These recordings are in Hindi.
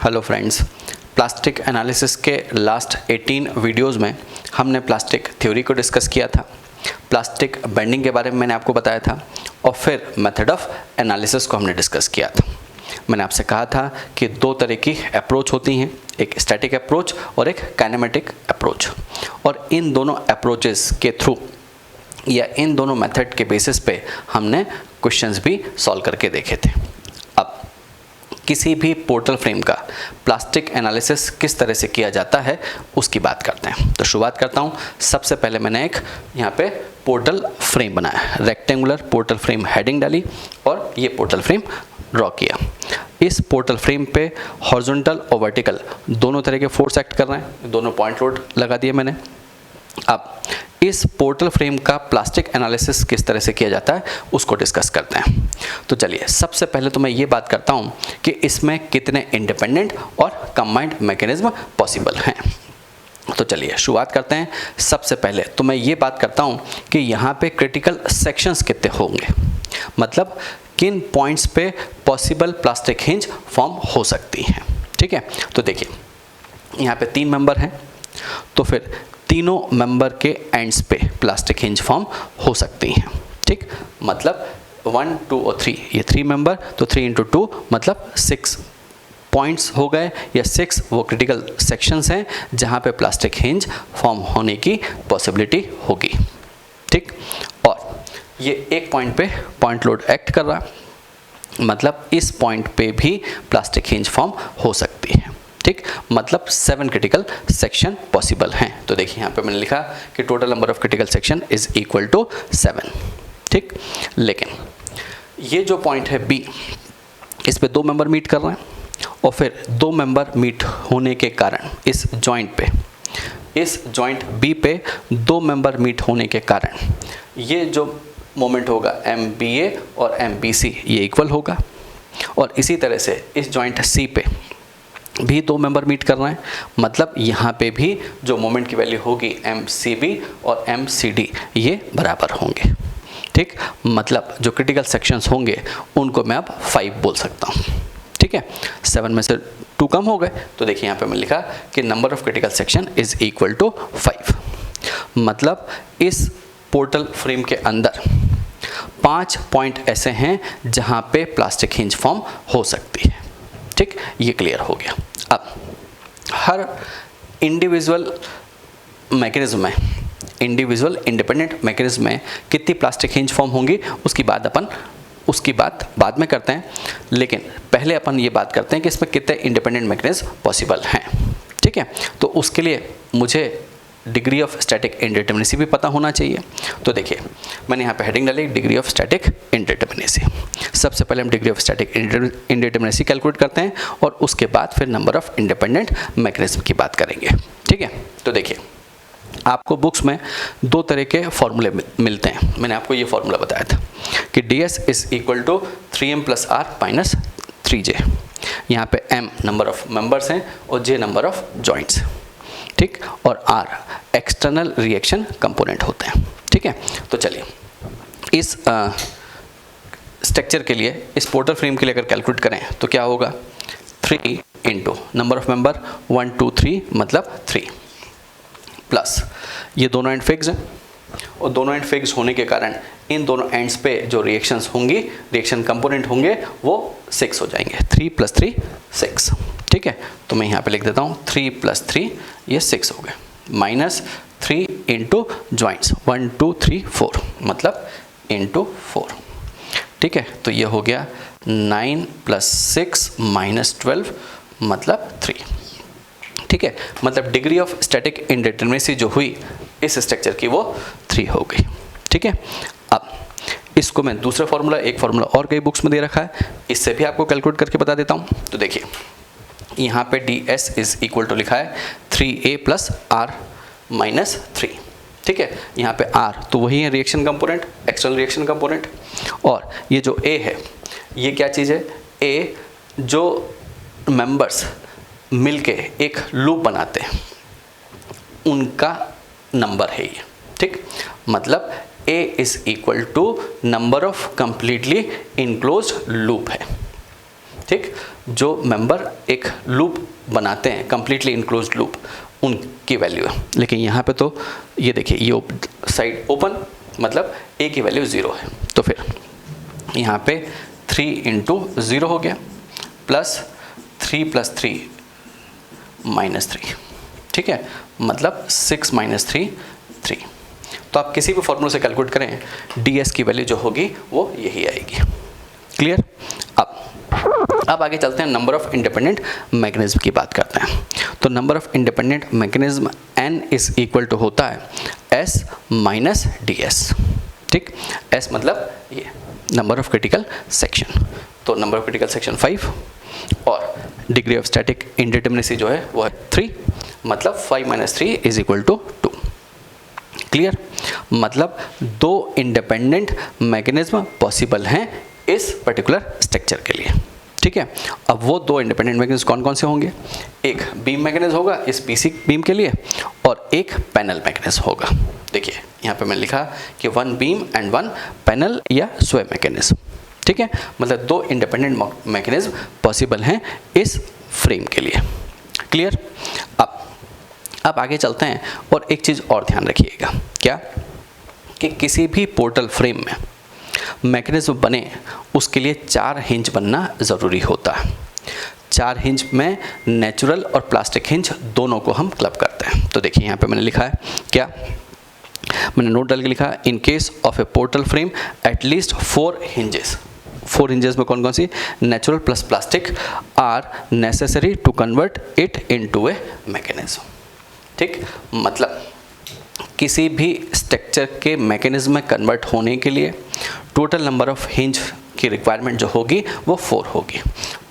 हेलो फ्रेंड्स, प्लास्टिक एनालिसिस के लास्ट 18 वीडियोस में हमने प्लास्टिक थ्योरी को डिस्कस किया था, प्लास्टिक बेंडिंग के बारे में मैंने आपको बताया था और फिर मेथड ऑफ एनालिसिस को हमने डिस्कस किया था। मैंने आपसे कहा था कि दो तरह की अप्रोच होती हैं, एक स्टैटिक अप्रोच और एक काइनेमेटिक अप्रोच, और इन दोनों अप्रोचेस के थ्रू या इन दोनों मेथड के बेसिस पे हमने क्वेश्चंस भी सॉल्व करके देखे थे। अब किसी भी पोर्टल फ्रेम का प्लास्टिक एनालिसिस किस तरह से किया जाता है उसकी बात करते हैं। तो शुरुआत करता हूँ। सबसे पहले मैंने एक यहाँ पे पोर्टल फ्रेम बनाया, रेक्टेंगुलर पोर्टल फ्रेम हेडिंग डाली और ये पोर्टल फ्रेम ड्रॉ किया। इस पोर्टल फ्रेम पे हॉरिजॉन्टल और वर्टिकल दोनों तरह के फोर्स एक्ट कर रहे हैं, दोनों पॉइंट लोड लगा दिए मैंने। अब इस पोर्टल फ्रेम का प्लास्टिक एनालिसिस किस तरह से किया जाता है उसको डिस्कस करते हैं। तो चलिए, सबसे पहले तो मैं ये बात करता हूँ कि इसमें कितने इंडिपेंडेंट और कंबाइंड मैकेनिज्म पॉसिबल हैं। तो चलिए शुरुआत करते हैं। सबसे पहले तो मैं ये बात करता हूँ कि यहाँ पे क्रिटिकल सेक्शंस कितने होंगे, मतलब किन पॉइंट्स पे पॉसिबल प्लास्टिक हिंज फॉर्म हो सकती हैं। ठीक है, तो देखिए यहाँ पे 3 मेंबर हैं, तो फिर तीनों मेंबर के एंड्स पे प्लास्टिक हिंज फॉर्म हो सकती हैं। ठीक, मतलब 1, 2 और 3, ये 3 मेंबर, तो 3 × 2 मतलब 6 पॉइंट्स हो गए, या 6 वो क्रिटिकल सेक्शंस हैं जहाँ पे प्लास्टिक हिंज फॉर्म होने की पॉसिबिलिटी होगी। ठीक, और ये एक पॉइंट पे पॉइंट लोड एक्ट कर रहा है, मतलब इस पॉइंट पे भी प्लास्टिक हिंज फॉर्म हो सकती है। ठीक, मतलब 7 क्रिटिकल सेक्शन पॉसिबल हैं। तो देखिए यहाँ पे मैंने लिखा कि total number of critical section is equal to 7। ठीक, लेकिन ये जो पॉइंट है बी, इस पे 2 मेंबर मीट कर रहे हैं और फिर 2 मेंबर मीट होने के कारण इस जॉइंट पे, इस जॉइंट बी पे 2 मेंबर मीट होने के कारण ये जो मोमेंट होगा MBA और MBC ये इक्वल होगा, और इसी तरह से इस जॉइंट सी पे भी 2 मेंबर मीट कर रहे हैं, मतलब यहाँ पे भी जो मोमेंट की वैल्यू होगी MCB और MCD ये बराबर होंगे। ठीक, मतलब जो क्रिटिकल सेक्शंस होंगे उनको मैं अब 5 बोल सकता हूँ। ठीक है, 7 में से 2 कम हो गए, तो देखिए यहाँ पे मैं लिखा कि number of critical section is equal to 5। मतलब इस पोर्टल फ्रेम के अंदर 5 पॉइंट ऐसे हैं जहाँ पे प्लास्टिक हिंज फॉर्म हो सकती है। ठीक, ये क्लियर हो गया। अब हर इंडिविजुअल मैकेनिज्म में, इंडिविजुअल इंडिपेंडेंट मैकेनिज्म में कितनी प्लास्टिक हिंज फॉर्म होंगी उसकी बात बाद में करते हैं, लेकिन पहले अपन ये बात करते हैं कि इसमें कितने इंडिपेंडेंट मैकेनिज्म पॉसिबल हैं। ठीक है, तो उसके लिए मुझे डिग्री ऑफ स्टैटिक इंडिटरमिनेसी भी पता होना चाहिए। तो देखिए मैंने यहाँ पे हेडिंग डाली डिग्री ऑफ स्टैटिक इंडिटरमिनेसी। सबसे पहले हम degree of static indeterminacy calculate करते हैं और उसके बाद फिर नंबर ऑफ इंडिपेंडेंट मैकेनिज्म की बात करेंगे। ठीक है, तो देखिए आपको बुक्स में 2 तरह के फॉर्मूले मिलते हैं। मैंने आपको ये फॉर्मूला बताया था कि DS is equal to 3m + r minus 3j। यहाँ पे m नंबर ऑफ मेंबर्स हैं और j नंबर ऑफ जॉइंट्स। ठीक, और R एक्सटर्नल रिएक्शन कंपोनेंट होते हैं। ठीक है, तो चलिए इस स्ट्रक्चर के लिए, इस पोर्टल फ्रेम के लिए अगर कैलकुलेट करें तो क्या होगा, 3 × नंबर ऑफ मेंबर 1, 2, 3 मतलब 3 प्लस ये दोनों एंड फिक्स हैं, और दोनों एंड फिक्स होने के कारण इन दोनों एंड्स पे जो रिएक्शंस होंगी, रिएक्शन कंपोनेंट होंगे वो 6 हो जाएंगे। 3 + 3 6। ठीक है, तो मैं यहाँ पे लिख देता हूँ 3 + 3 ये 6 हो गए, माइनस 3 × जॉइंट्स 1, 2, 3, 4 मतलब × 4। ठीक है, तो ये हो गया 9 + 6 - 12 मतलब 3। ठीक है, मतलब डिग्री ऑफ स्टैटिक इंडिटरमिनेसी जो हुई इस स्ट्रक्चर की वो 3 हो गई। ठीक है, अब इसको मैं दूसरा फार्मूला, एक फार्मूला और कई बुक्स में दे रखा है, इससे भी आपको कैलकुलेट करके बता देता हूँ। तो देखिए यहाँ पे DS इज इक्वल टू लिखा है 3a + r माइनस 3। ठीक है, यहाँ पे R तो वही है reaction component, external reaction component, और ये जो A है ये क्या चीज़ है, A जो मेंबर्स मिलके एक लूप बनाते हैं उनका नंबर है ये। ठीक, मतलब A is equal to number of completely enclosed loop है। ठीक, जो मेंबर एक लूप बनाते हैं, कंप्लीटली इनक्लोज्ड लूप, उनकी वैल्यू है। लेकिन यहाँ पे तो ये देखिए, ये साइड ओपन, मतलब ए की वैल्यू 0 है, तो फिर यहाँ पे 3 इंटू 0 हो गया, प्लस 3 + 3 -3, ठीक है, मतलब 6 - 3 3। तो आप किसी भी फॉर्मूले से कैलकुलेट करें, ds की वैल्यू जो होगी वो यही आएगी। क्लियर? अब आगे चलते हैं, नंबर ऑफ इंडिपेंडेंट मैकेनिज्म की बात करते हैं। तो number of independent mechanism n is equal to होता है s माइनस ds, ठीक, s मतलब ये नंबर ऑफ क्रिटिकल सेक्शन, तो नंबर ऑफ क्रिटिकल सेक्शन 5 और डिग्री ऑफ स्टैटिक इंडिटरमिनेसी जो है वो है 3, मतलब 5 - 3 इज इक्वल टू 2। क्लियर? मतलब 2 इंडिपेंडेंट मैकेनिज्म पॉसिबल हैं इस पर्टिकुलर स्ट्रक्चर के लिए, ठीक है। अब वो 2 इंडिपेंडेंट मैकेनिज्म कौन कौन से होंगे? एक बीम मैकेनिज्म होगा इस पीसी बीम के लिए, और एक पैनल मैकेनिज्म होगा। देखिए यहाँ पे मैंने लिखा कि 1 बीम एंड 1 पैनल या स्वे मैकेनिज्म, ठीक है, मतलब 2 इंडिपेंडेंट मैकेनिज्म पॉसिबल हैं इस फ्रेम के लिए। क्लियर? अब आगे चलते हैं, और एक चीज़ और ध्यान रखिएगा, क्या कि किसी भी पोर्टल फ्रेम में मैकेनिज्म बने उसके लिए 4 हिंज बनना ज़रूरी होता है। 4 हिंज में नेचुरल और प्लास्टिक हिंज दोनों को हम क्लब करते हैं। तो देखिए यहाँ पे मैंने लिखा है, क्या मैंने नोट डाल के लिखा, in case of a portal frame at least 4 hinges. 4 hinges में कौन कौन सी? Natural plus plastic are necessary to convert it into a mechanism, ठीक, मतलब किसी भी स्ट्रक्चर के मैकेनिज्म में कन्वर्ट होने के लिए टोटल नंबर ऑफ हिंज की रिक्वायरमेंट जो होगी वो 4 होगी।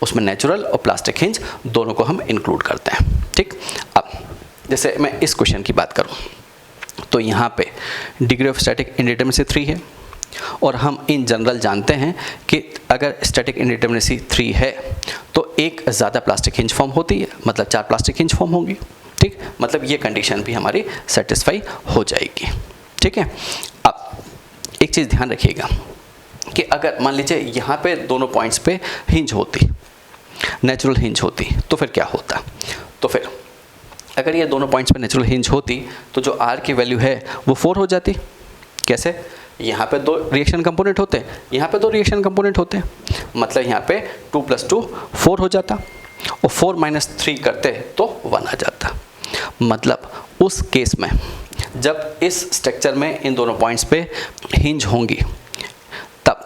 उसमें नेचुरल और प्लास्टिक हिंज दोनों को हम इंक्लूड करते हैं, ठीक। अब जैसे मैं इस क्वेश्चन की बात करूं, तो यहाँ पे डिग्री ऑफ स्टैटिक इंडिटरमिनेसी 3 है, और हम इन जनरल जानते हैं कि अगर स्टैटिक इंडिटरमिनेसी 3 है तो एक ज़्यादा प्लास्टिक हिंज फॉर्म होती है, मतलब 4 प्लास्टिक हिंज फॉर्म होंगी, ठीक, मतलब ये कंडीशन भी हमारी सेटिस्फाई हो जाएगी, ठीक है। अब एक चीज़ ध्यान रखिएगा कि अगर मान लीजिए यहाँ पे दोनों पॉइंट्स पे हिंज होती, नेचुरल हिंज होती, तो फिर क्या होता? तो फिर अगर ये दोनों पॉइंट्स पे नेचुरल हिंज होती तो जो r की वैल्यू है वो 4 हो जाती। कैसे? यहाँ पे 2 रिएक्शन कंपोनेंट होते हैं, यहाँ पे 2 रिएक्शन कंपोनेंट होते हैं, मतलब यहाँ पे 2 + 2 4 हो जाता, और 4 - 3 करते तो 1 आ जाता। मतलब उस केस में जब इस स्ट्रक्चर में इन दोनों पॉइंट्स पे हिंज होंगी, तब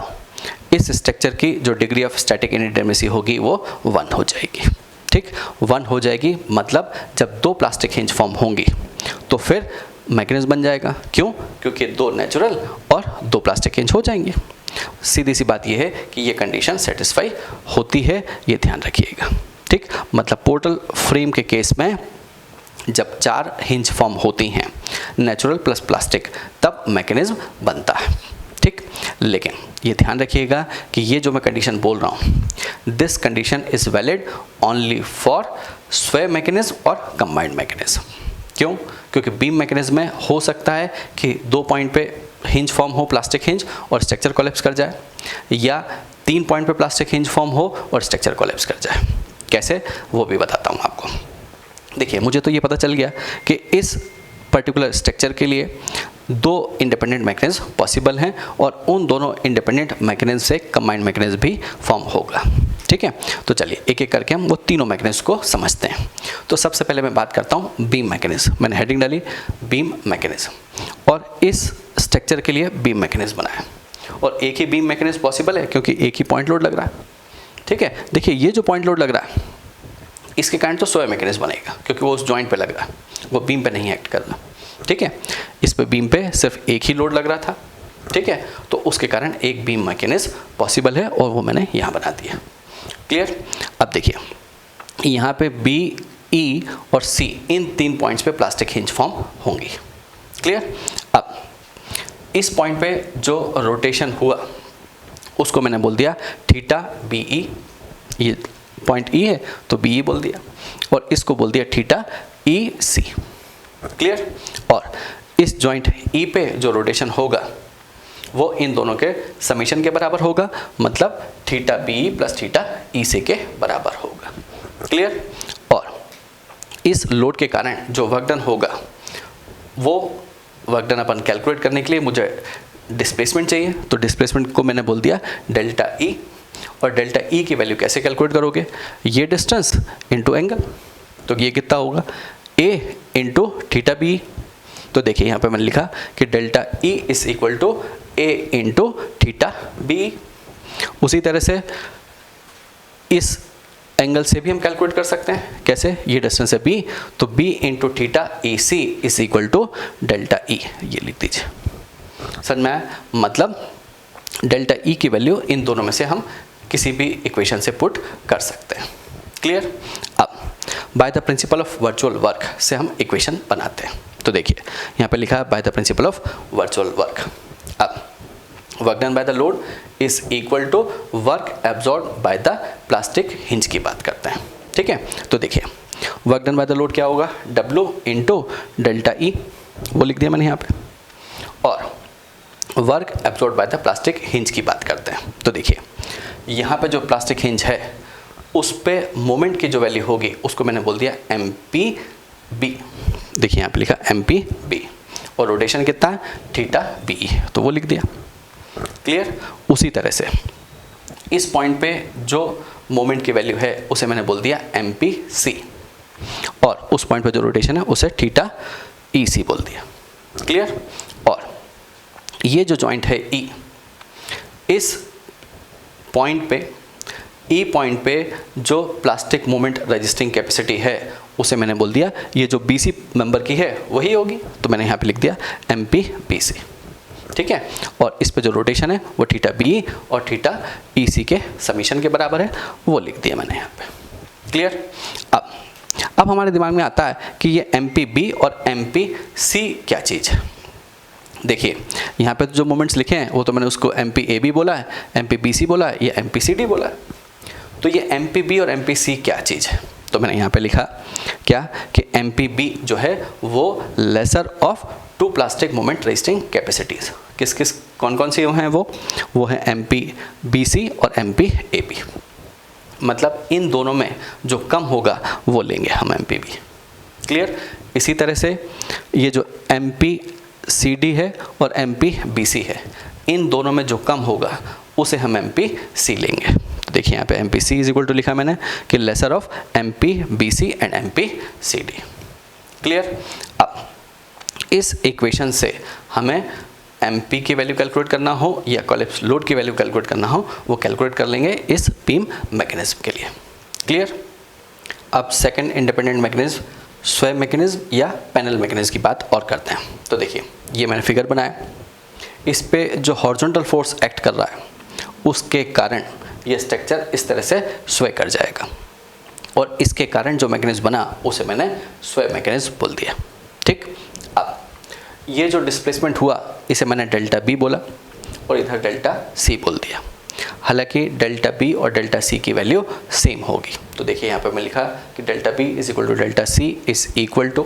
इस स्ट्रक्चर की जो डिग्री ऑफ स्टैटिक इंडिटरमिनेसी होगी वो 1 हो जाएगी, ठीक, 1 हो जाएगी। मतलब जब 2 प्लास्टिक हिंज फॉर्म होंगी तो फिर मैकेनिज्म बन जाएगा। क्यों? क्योंकि 2 नेचुरल और 2 प्लास्टिक हिंज हो जाएंगे। सीधी सी बात यह है कि ये कंडीशन सेटिस्फाई होती है, ये ध्यान रखिएगा, ठीक। मतलब पोर्टल फ्रेम के केस में जब 4 हिंज फॉर्म होती हैं नेचुरल प्लस प्लास्टिक, तब मैकेनिज्म बनता है, ठीक। लेकिन ये ध्यान रखिएगा कि ये जो मैं कंडीशन बोल रहा हूँ, this condition is valid only for स्वे मैकेनिज्म और कंबाइंड मैकेनिज्म। क्यों? क्योंकि बीम मैकेनिज्म में हो सकता है कि 2 पॉइंट पे हिंज फॉर्म हो, प्लास्टिक हिंज, और स्ट्रक्चर कोलैप्स कर जाए, या 3 पॉइंट पे प्लास्टिक हिंज फॉर्म हो और स्ट्रक्चर कोलैप्स कर जाए। कैसे? वो भी बताता हूँ आपको। देखिए, मुझे तो ये पता चल गया कि इस पर्टिकुलर स्ट्रक्चर के लिए 2 इंडिपेंडेंट मैकेनिज्म पॉसिबल हैं, और उन दोनों इंडिपेंडेंट मैकेनिज्म से कंबाइंड मैकेनिज्म भी फॉर्म होगा, ठीक है। तो चलिए एक एक करके हम वो तीनों मैकेनिज्म को समझते हैं। तो सबसे पहले मैं बात करता हूँ बीम मैकेनिज्म। मैंने हेडिंग डाली बीम मैकेनिज्म, और इस स्ट्रक्चर के लिए बीम मैकेनिज्म बनाया, और एक ही बीम मैकेनिज्म पॉसिबल है क्योंकि एक ही पॉइंट लोड लग रहा है, ठीक है। देखिए ये जो पॉइंट लोड लग रहा है इसके कारण तो स्वे मैकेनिज्म बनेगा, क्योंकि वो उस जॉइंट पे लग रहा है, वो बीम पे नहीं एक्ट कर रहा, ठीक है। इस पे बीम पे सिर्फ एक ही लोड लग रहा था, ठीक है, तो उसके कारण एक बीम मैकेनिज्म पॉसिबल है, और वो मैंने यहाँ बना दिया। क्लियर? अब देखिए यहाँ पे बी, ई और सी, इन 3 पॉइंट्स पे प्लास्टिक हिंज फॉर्म होंगी। क्लियर? अब इस पॉइंट पे जो रोटेशन हुआ उसको मैंने बोल दिया थीटा बी ई, ये पॉइंट ई है तो बी ई बोल दिया, और इसको बोल दिया थीटा ई सी। क्लियर? और इस जॉइंट ई पे जो रोटेशन होगा वो इन दोनों के समीशन के बराबर होगा, मतलब theta B plus theta E सी के बराबर होगा। क्लियर। और इस लोड के कारण जो वर्क डन होगा वो वर्क डन अपन कैलकुलेट करने के लिए मुझे डिस्प्लेसमेंट चाहिए, तो डिस्प्लेसमेंट को मैंने बोल दिया डेल्टा ई। और डेल्टा ई की वैल्यू कैसे कैलकुलेट करोगे, ये डिस्टेंस इंटू एंगल, तो ये कितना होगा ए इंटू थीटा बी। तो देखिए यहाँ पे मैंने लिखा कि delta E is equal to A into theta B. उसी तरह से इस एंगल से भी हम कैलकुलेट कर सकते हैं, कैसे, ये डिस्टेंस है b, तो b into theta E C is equal to delta E, ये लिख दीजिए। सर मैं मतलब डेल्टा ई की वैल्यू इन दोनों में से हम किसी भी इक्वेशन से पुट कर सकते हैं। क्लियर। अब bye the principle of virtual work से हम इक्वेशन बनाते हैं। तो देखिए यहाँ पे लिखा है by the principle of virtual work. अब work done by the load is equal to work absorb by the plastic hinge की बात करते हैं। ठीक है, तो देखिए work done by the load क्या होगा, W इंटू डेल्टा ई, वो लिख दिया मैंने यहाँ पे। और work absorb by the plastic hinge की बात करते हैं। तो देखिए यहाँ पे जो प्लास्टिक हिंज है उस पे मोमेंट की जो वैल्यू होगी उसको मैंने बोल दिया MPB। देखिए यहाँ पे लिखा MPB, और रोटेशन कितना है थीटा बी, तो वो लिख दिया। क्लियर। उसी तरह से इस पॉइंट पे जो मोमेंट की वैल्यू है उसे मैंने बोल दिया MPC, और उस पॉइंट पे जो रोटेशन है उसे थीटा EC बोल दिया। क्लियर। और ये जो जॉइंट है E, इस पॉइंट पे E पॉइंट पे जो प्लास्टिक मोमेंट रेजिस्टिंग कैपेसिटी है उसे मैंने बोल दिया ये जो BC मेंबर की है वही होगी, तो मैंने यहाँ पे लिख दिया MPBC। ठीक है, और इस पे जो रोटेशन है वो थीटा बी और थीटा EC के समीशन के बराबर है, वो लिख दिया मैंने यहाँ पे। क्लियर। अब हमारे दिमाग में आता है कि ये MPB और MPC क्या चीज़ है। देखिए यहाँ पे जो मोमेंट्स लिखे हैं वो तो मैंने उसको MPAB बोला है, MPBC बोला है, ये MPCD बोला है। तो ये MPB और MPC क्या चीज़ है, तो मैंने यहाँ पे लिखा क्या कि MPB जो है वो lesser of two plastic moment resisting capacities. किस किस कौन कौन सी हैं वो है MPBC और MPAB। मतलब इन दोनों में जो कम होगा वो लेंगे हम MPB। क्लियर। इसी तरह से ये जो MPCD है और MPBC है, इन दोनों में जो कम होगा उसे हम MPC लेंगे। तो देखिए यहाँ पे MPC इज इक्वल टू लिखा मैंने कि lesser of MPBC and MPCD। Clear. अब इस इक्वेशन से हमें MP की वैल्यू कैलकुलेट करना हो या कोलैप्स लोड की वैल्यू कैलकुलेट करना हो, वो कैलकुलेट कर लेंगे इस बीम मैकेनिज्म के लिए। क्लियर। अब सेकंड इंडिपेंडेंट मैकेनिज्म स्वयं मैकेनिज्म या पैनल मैकेनिज्म की बात और करते हैं। तो देखिए ये मैंने फिगर बनाया, इस पे जो हॉरिजॉन्टल फोर्स एक्ट कर रहा है उसके कारण ये स्ट्रक्चर इस तरह से स्वय कर जाएगा, और इसके कारण जो मैकेनिज्म बना उसे मैंने स्वयं मैकेनिज्म बोल दिया। ठीक। अब ये जो डिस्प्लेसमेंट हुआ इसे मैंने डेल्टा बी बोला और इधर डेल्टा सी बोल दिया। हालांकि डेल्टा बी और डेल्टा सी की वैल्यू सेम होगी। तो देखिए यहाँ पे मैं लिखा कि delta B is equal to delta C is equal to,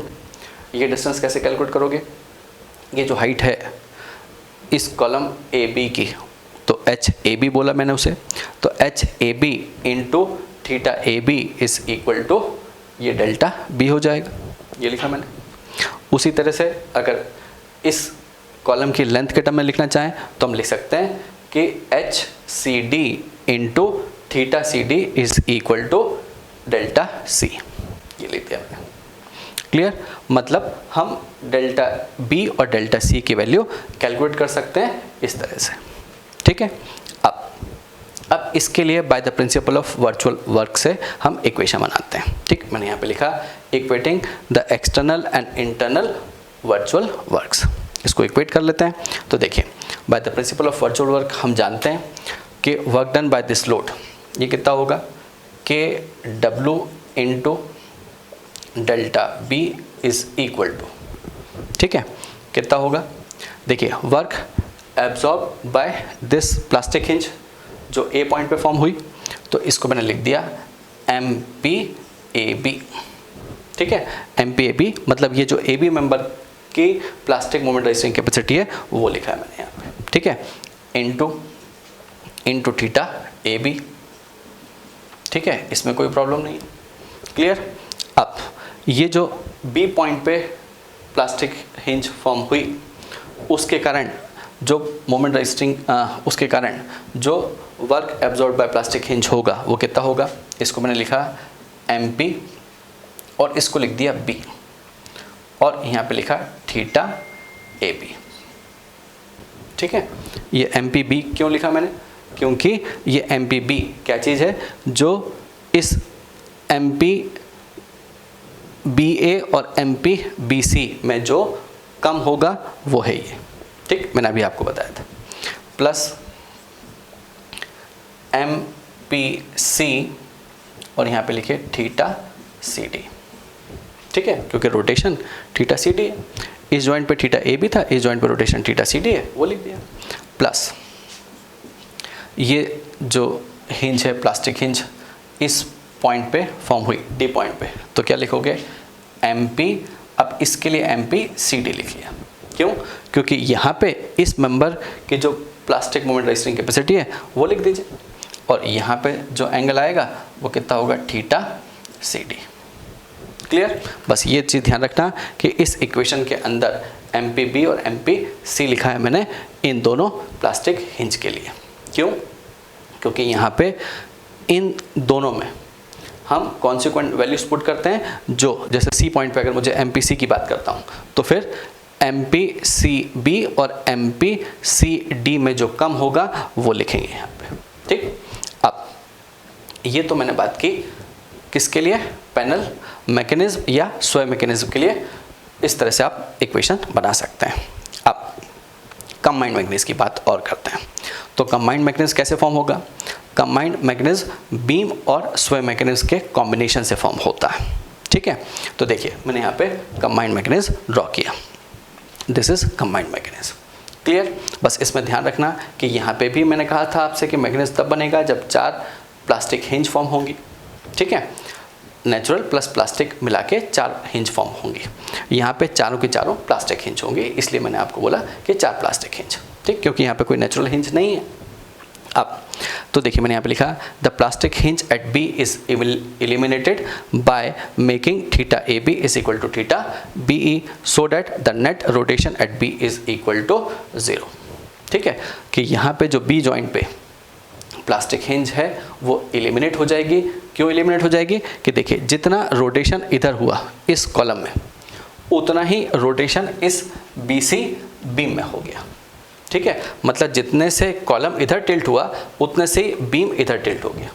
ये डिस्टेंस कैसे कैलकुलेट करोगे, ये जो हाइट है इस कॉलम ए बी की, तो एच ए बी बोला मैंने उसे, तो H A B into theta A B is equal to ये डेल्टा बी हो जाएगा, ये लिखा मैंने। उसी तरह से अगर इस कॉलम की लेंथ के टर्म में लिखना चाहें तो हम लिख सकते हैं कि H C D into theta C D is equal to delta C, ये लिख दिया मैंने। क्लियर। मतलब हम डेल्टा बी और डेल्टा सी की वैल्यू कैलकुलेट कर सकते हैं इस तरह से। ठीक है। अब इसके लिए bye the principle of virtual work से हम इक्वेशन बनाते हैं। ठीक, मैंने यहाँ पे लिखा equating the external and internal virtual works, इसको इक्वेट कर लेते हैं। तो देखिए by the principle of virtual work हम जानते हैं कि work done by this load ये कितना होगा, के W into delta B is equal to, ठीक है, कितना होगा, देखिए work absorb by this plastic hinge जो ए पॉइंट पे फॉर्म हुई, तो इसको मैंने लिख दिया MPAB। ठीक है, MPAB मतलब ये जो AB मेंबर की प्लास्टिक मोमेंट रेजिस्टिंग कैपेसिटी है वो लिखा है मैंने यहाँ पे। ठीक है, इंटू थीटा AB, ठीक है, इसमें कोई प्रॉब्लम नहीं है। क्लियर। अब ये जो बी पॉइंट पे प्लास्टिक हिंज फॉर्म हुई, उसके कारण जो मोमेंट रजिस्टिंग उसके कारण जो work absorb bye plastic hinge होगा वो कितना होगा, इसको मैंने लिखा MP और इसको लिख दिया B और यहाँ पे लिखा थीटा AB। ठीक है, ये MPB क्यों लिखा मैंने, क्योंकि ये MPB क्या चीज़ है, जो इस MPBA और MPBC में जो कम होगा वो है ये। ठीक, मैंने अभी आपको बताया था, प्लस MPC और यहाँ पे लिखे थीटा CD। ठीक है, क्योंकि रोटेशन थीटा CD है, इस जॉइंट पे थीटा AB था, इस जॉइंट पे रोटेशन थीटा CD है, वो लिख दिया। प्लस ये जो हिंज है प्लास्टिक हिंज इस पॉइंट पे फॉर्म हुई D पॉइंट पे, तो क्या लिखोगे MP। अब इसके लिए MPCD लिख लिया, क्यों, क्योंकि यहाँ पे इस मेंबर की जो प्लास्टिक मोमेंट रजिस्टिंग कैपेसिटी है वो लिख दीजिए और यहाँ पे जो एंगल आएगा वो कितना होगा, थीटा CD। क्लियर। बस ये चीज़ ध्यान रखना कि इस इक्वेशन के अंदर MPB और MPC लिखा है मैंने इन दोनों प्लास्टिक हिंज के लिए। क्यों, क्योंकि यहाँ पे इन दोनों में हम कॉन्सिक्वेंट वैल्यूज पुट करते हैं, जो जैसे C पॉइंट पे अगर मुझे MPC की बात करता हूँ तो फिर MPCB और MPCD में जो कम होगा वो लिखेंगे यहाँ पे। ठीक, अब ये तो मैंने बात की किसके लिए, पैनल मैकेनिज्म या स्वयं मैकेनिज्म के लिए। इस तरह से आप इक्वेशन बना सकते हैं। अब कंबाइंड मैकेनिज्म की बात और करते हैं। तो कंबाइंड मैकेनिज्म कैसे फॉर्म होगा, कंबाइंड मैकेनिज्म बीम और स्वयं मैकेनिज्म के कॉम्बिनेशन से फॉर्म होता है। ठीक है, तो देखिए मैंने यहाँ पे कंबाइंड मैकेनिज्म ड्रॉ किया, this is combined mechanism. Clear. बस इसमें ध्यान रखना कि यहाँ पे भी मैंने कहा था आपसे कि मैकेनिज्म तब बनेगा जब 4 प्लास्टिक हिंज फॉर्म होंगी। ठीक है, नेचुरल प्लस प्लास्टिक मिला के 4 हिंज फॉर्म होंगी। यहाँ पे चारों के चारों प्लास्टिक हिंज होंगे, इसलिए मैंने आपको बोला कि 4 प्लास्टिक हिंज। ठीक, क्योंकि यहाँ पे कोई नेचुरल हिंज नहीं है। अब तो देखिए मैंने यहाँ पे लिखा the plastic hinge at B is eliminated by making theta AB is equal to theta BE so that the net rotation at B is equal to 0। ठीक है, कि यहाँ पे जो B जॉइंट पे प्लास्टिक हिंज है वो एलिमिनेट हो जाएगी। क्यों एलिमिनेट हो जाएगी, कि देखिए जितना रोटेशन इधर हुआ इस कॉलम में उतना ही रोटेशन इस BC बीम में हो गया। ठीक है, मतलब जितने से कॉलम इधर टिल्ट हुआ उतने से ही बीम इधर टिल्ट हो गया।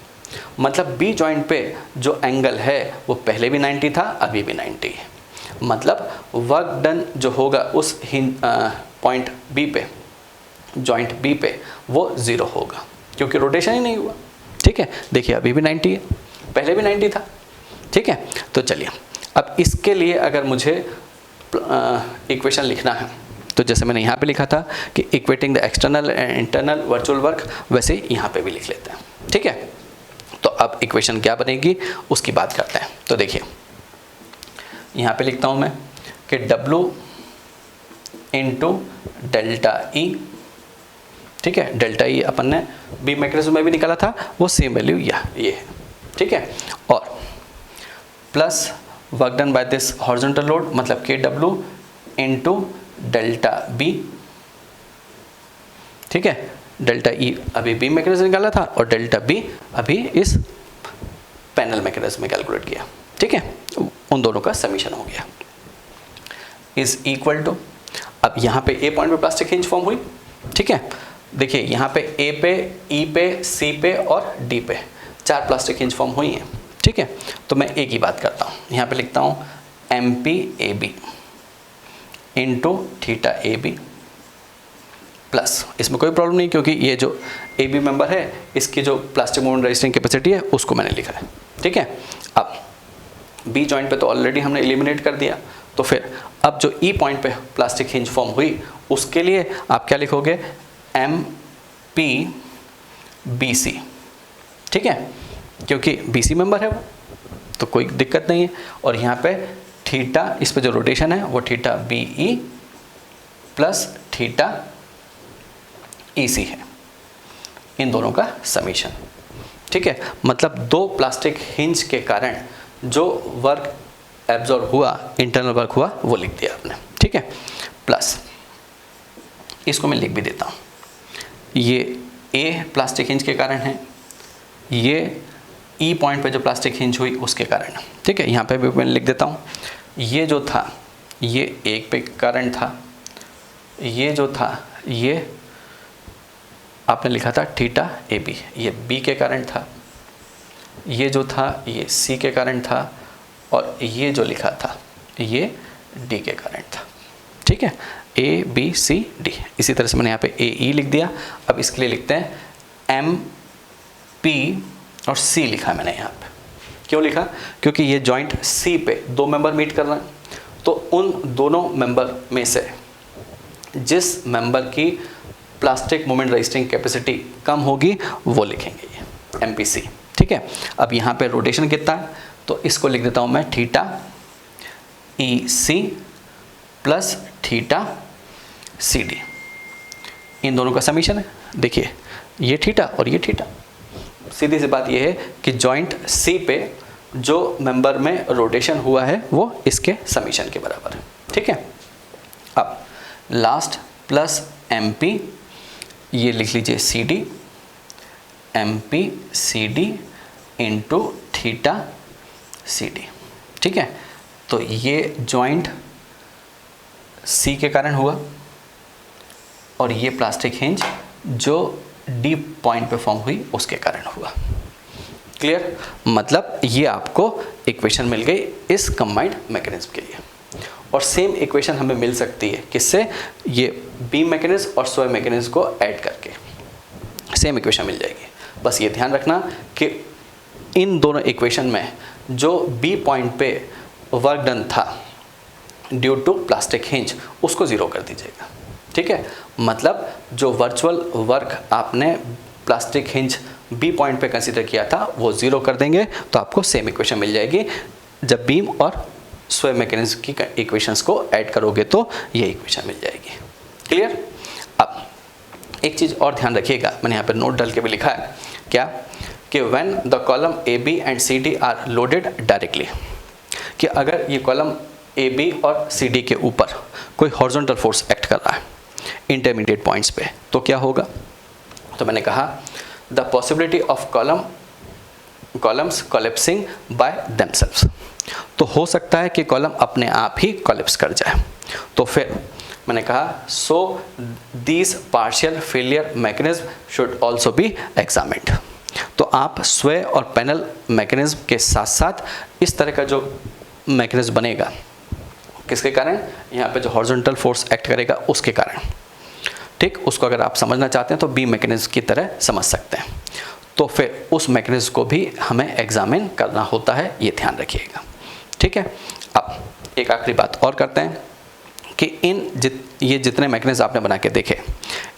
मतलब बी जॉइंट पे जो एंगल है वो पहले भी 90 था, अभी भी 90 है। मतलब वर्क डन जो होगा उस पॉइंट बी पे, जॉइंट बी पे, वो 0 होगा क्योंकि रोटेशन ही नहीं हुआ। ठीक है, देखिए अभी भी 90 है, पहले भी 90 था। ठीक है, तो चलिए अब इसके लिए अगर मुझे इक्वेशन लिखना है तो जैसे मैंने यहाँ पे लिखा था कि equating the external and internal virtual work, वैसे यहाँ पे भी लिख लेते हैं। ठीक है, तो अब इक्वेशन क्या बनेगी उसकी बात करते हैं। तो देखिए यहाँ पे लिखता हूँ मैं कि W इंटू डेल्टा E। ठीक है, डेल्टा E अपन ने बीम मैकेनिज्म में भी निकाला था, वो सेम वैल्यू ये है। ठीक है, और plus work done by this horizontal load मतलब KW इंटू डेल्टा B। ठीक है, डेल्टा E अभी बीम मैकेनिज्म निकाला था और डेल्टा B अभी इस पैनल मैकेनिज्म में कैलकुलेट किया। ठीक है, उन दोनों का समीशन हो गया, इज इक्वल टू, अब यहाँ पे A पॉइंट पे प्लास्टिक हिंज फॉर्म हुई। ठीक है, देखिए यहाँ पे A पे, E पे, C पे और D पे 4 प्लास्टिक हिंज फॉर्म हुई हैं। ठीक है, तो मैं A की बात करता हूँ, यहाँ पे लिखता हूँ MPAB into theta AB plus, इसमें कोई प्रॉब्लम नहीं क्योंकि ये जो AB मेंबर है इसकी जो प्लास्टिक मोमेंट रजिस्टिंग कैपेसिटी है उसको मैंने लिखा है। ठीक है, अब B जॉइंट पे तो ऑलरेडी हमने एलिमिनेट कर दिया, तो फिर अब जो E पॉइंट पे प्लास्टिक हिंज फॉर्म हुई उसके लिए आप क्या लिखोगे, MPBC। ठीक है, क्योंकि BC मेंबर है वो, तो कोई दिक्कत नहीं है। और यहाँ पे थीटा, इस पे जो रोटेशन है वो theta BE plus theta EC है, इन दोनों का समीशन। ठीक है, मतलब दो प्लास्टिक हिंज के कारण जो वर्क एब्जॉर्ब हुआ, इंटरनल वर्क हुआ, वो लिख दिया आपने। ठीक है, प्लस इसको मैं लिख भी देता हूँ, ये ए प्लास्टिक हिंज के कारण है, ये ई पॉइंट पे जो प्लास्टिक हिंज हुई उसके कारण। ठीक है, यहाँ पे भी मैं लिख देता हूँ, ये जो था ये एक पे कारण था, ये जो था ये आपने लिखा था थीटा ए बी, ये बी के कारण था, ये जो था ये सी के कारण था, और ये जो लिखा था ये डी के कारण था। ठीक है, ए बी सी डी। इसी तरह से मैंने यहाँ पे ए ई लिख दिया। अब इसके लिए लिखते हैं एम पी और सी लिखा है मैंने यहाँ पे। क्यों लिखा? क्योंकि ये जॉइंट सी पे दो मेंबर मीट कर रहे हैं, तो उन दोनों मेंबर में से जिस मेंबर की प्लास्टिक मोमेंट रजिस्टिंग कैपेसिटी कम होगी वो लिखेंगे ये MPC। ठीक है, अब यहाँ पे रोटेशन कितना है, तो इसको लिख देता हूँ मैं theta EC plus theta CD, इन दोनों का समीशन है। देखिए ये थीटा और ये थीटा, सीधी सी बात ये है कि जॉइंट C पे जो मेंबर में रोटेशन हुआ है वो इसके समीशन के बराबर है। ठीक है, अब लास्ट प्लस MP, ये लिख लीजिए CD, MP CD into theta CD। ठीक है, तो ये जॉइंट C के कारण हुआ और ये प्लास्टिक हिंज जो D पॉइंट पे फॉर्म हुई उसके कारण हुआ। क्लियर? मतलब ये आपको इक्वेशन मिल गई इस कंबाइंड मैकेनिज्म के लिए। और सेम इक्वेशन हमें मिल सकती है किससे? ये बीम मैकेनिज्म और स्वयं मैकेनिज्म को ऐड करके सेम इक्वेशन मिल जाएगी। बस ये ध्यान रखना कि इन दोनों इक्वेशन में जो बी पॉइंट पे वर्क डन था ड्यू टू प्लास्टिक हिंज उसको ज़ीरो कर दीजिएगा। ठीक है, मतलब जो वर्चुअल वर्क आपने प्लास्टिक हिंज बी पॉइंट पे कंसीडर किया था वो ज़ीरो कर देंगे, तो आपको सेम इक्वेशन मिल जाएगी। जब बीम और स्वयं मैकेनिज्म की इक्वेशंस को ऐड करोगे तो ये इक्वेशन मिल जाएगी। क्लियर? अब एक चीज़ और ध्यान रखिएगा, मैंने यहाँ पे नोट डाल के भी लिखा है, क्या कि when the column A B and C D are loaded directly, कि अगर ये कॉलम ए बी और सी डी के ऊपर कोई हॉरिजॉन्टल फोर्स एक्ट कर रहा है इंटरमीडिएट पॉइंट्स पे, तो क्या होगा? तो मैंने कहा the possibility of columns collapsing by themselves, तो हो सकता है कि कॉलम अपने आप ही कोलैप्स कर जाए। तो फिर मैंने कहा so these partial failure mechanism should also be examined, तो आप स्वयं और पैनल मैकेनिज्म के साथ साथ इस तरह का जो मैकेनिज्म बनेगा, किसके कारण? यहाँ पे जो हॉरिजॉन्टल फोर्स एक्ट करेगा उसके कारण। ठीक, उसको अगर आप समझना चाहते हैं तो बीम मैकेनिज्म की तरह समझ सकते हैं। तो फिर उस मैकेनिज्म को भी हमें एग्जामिन करना होता है, ये ध्यान रखिएगा। ठीक है, अब एक आखिरी बात और करते हैं कि ये जितने मैकेनिज्म आपने बना के देखे,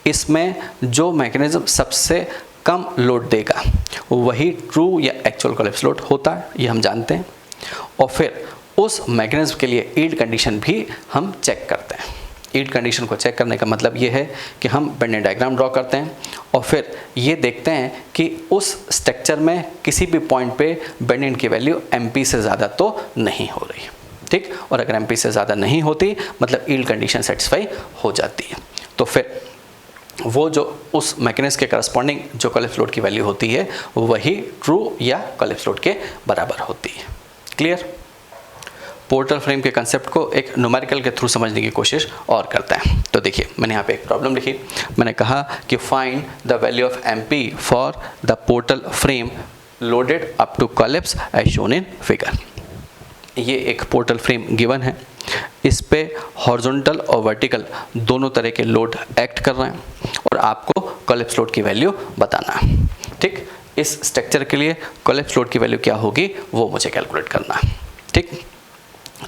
इसमें जो मैकेनिज्म सबसे कम लोड देगा वही ट्रू या एक्चुअल कोलैप्स लोड होता है, ये हम जानते हैं। और फिर उस मैकेनिज्म के लिए यील्ड कंडीशन भी हम चेक करते हैं। यील्ड कंडीशन को चेक करने का मतलब ये है कि हम बेंडिंग डायग्राम ड्रॉ करते हैं और फिर ये देखते हैं कि उस स्ट्रक्चर में किसी भी पॉइंट पे बेंडिंग की वैल्यू MP से ज़्यादा तो नहीं हो रही। ठीक, और अगर MP से ज़्यादा नहीं होती मतलब यील्ड कंडीशन सेटिस्फाई हो जाती है, तो फिर वो जो उस मैकेनिज्म के करस्पॉन्डिंग जो कोलैप्स लोड की वैल्यू होती है वही ट्रू या कोलैप्स लोड के बराबर होती है। क्लियर? पोर्टल फ्रेम के कंसेप्ट को एक न्यूमेरिकल के थ्रू समझने की कोशिश और करते हैं। तो देखिए मैंने यहाँ पे एक प्रॉब्लम लिखी, मैंने कहा कि find the value of MP for the portal frame loaded up to collapse as shown in figure. ये एक पोर्टल फ्रेम गिवन है, इस पे हॉरिजॉन्टल और वर्टिकल दोनों तरह के लोड एक्ट कर रहे हैं और आपको कोलैप्स लोड की वैल्यू बताना है। ठीक, इस स्ट्रक्चर के लिए कोलैप्स लोड की वैल्यू क्या होगी वो मुझे कैलकुलेट करना है। ठीक,